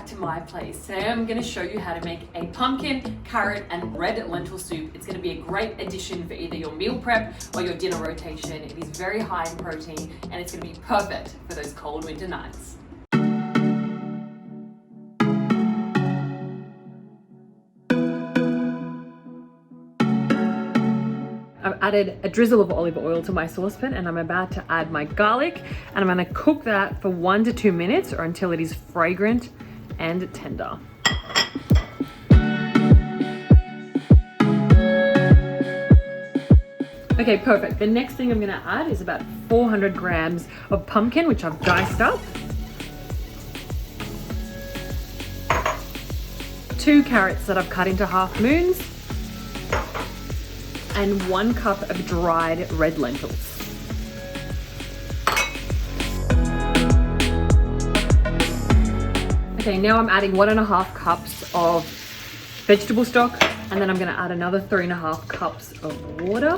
to my place. Today I'm going to show you how to make a pumpkin, carrot and red lentil soup. It's going to be a great addition for either your meal prep or your dinner rotation. It is very high in protein and it's going to be perfect for those cold winter nights. I've added a drizzle of olive oil to my saucepan and I'm about to add my garlic, and I'm going to cook that for 1 to 2 minutes or until it is fragrant and tender. Okay, perfect. The next thing I'm going to add is about 400 grams of pumpkin, which I've diced up. 2 carrots that I've cut into half moons. And 1 cup of dried red lentils. Okay, now I'm adding 1.5 cups of vegetable stock, and then I'm gonna add another 3.5 cups of water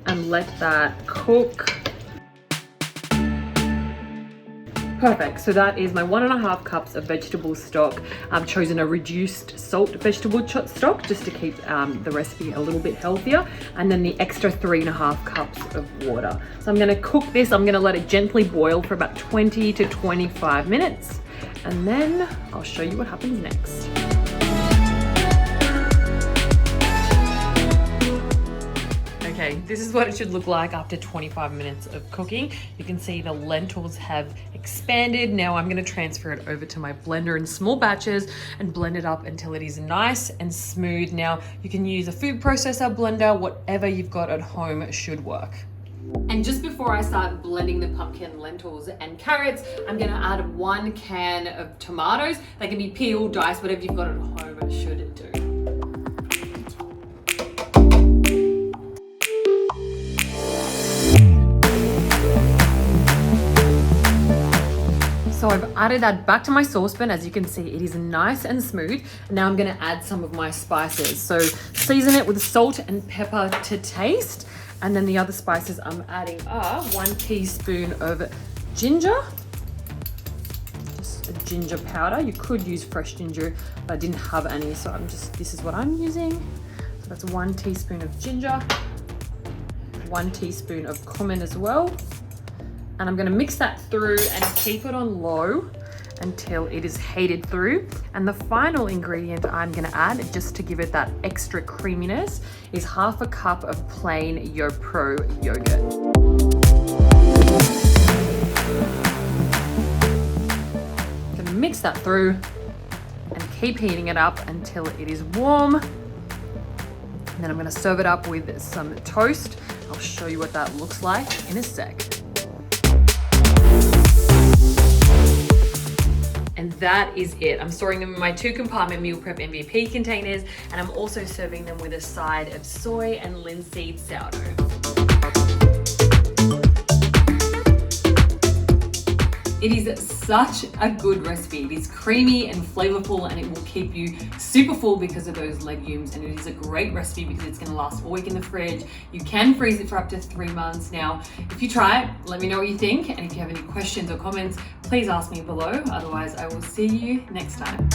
and let that cook. Perfect, so that is my 1.5 cups of vegetable stock. I've chosen a reduced salt vegetable stock just to keep the recipe a little bit healthier, and then the extra 3.5 cups of water. So I'm gonna cook this, I'm gonna let it gently boil for about 20 to 25 minutes, and then I'll show you what happens next. Okay, this is what it should look like after 25 minutes of cooking. You can see the lentils have expanded. Now I'm gonna transfer it over to my blender in small batches and blend it up until it is nice and smooth. Now you can use a food processor, blender, whatever you've got at home should work. And just before I start blending the pumpkin, lentils and carrots, I'm gonna add 1 can of tomatoes. They can be peeled, diced, whatever you've got at home should do. So I've added that back to my saucepan. As you can see, it is nice and smooth. Now I'm gonna add some of my spices. So season it with salt and pepper to taste. And then the other spices I'm adding are 1 teaspoon of ginger. Just a ginger powder. You could use fresh ginger, but I didn't have any, so this is what I'm using. So that's 1 teaspoon of ginger, 1 teaspoon of cumin as well. And I'm gonna mix that through and keep it on low until it is heated through. And the final ingredient I'm gonna add, just to give it that extra creaminess, is 1/2 cup of plain YoPro yogurt. I'm gonna mix that through and keep heating it up until it is warm. And then I'm gonna serve it up with some toast. I'll show you what that looks like in a sec. And that is it. I'm storing them in my 2-compartment meal prep MVP containers, and I'm also serving them with a side of soy and linseed sourdough. It is such a good recipe. It is creamy and flavorful, and it will keep you super full because of those legumes. And it is a great recipe because it's gonna last a week in the fridge. You can freeze it for up to 3 months. Now, if you try it, let me know what you think. And if you have any questions or comments, please ask me below. Otherwise, I will see you next time.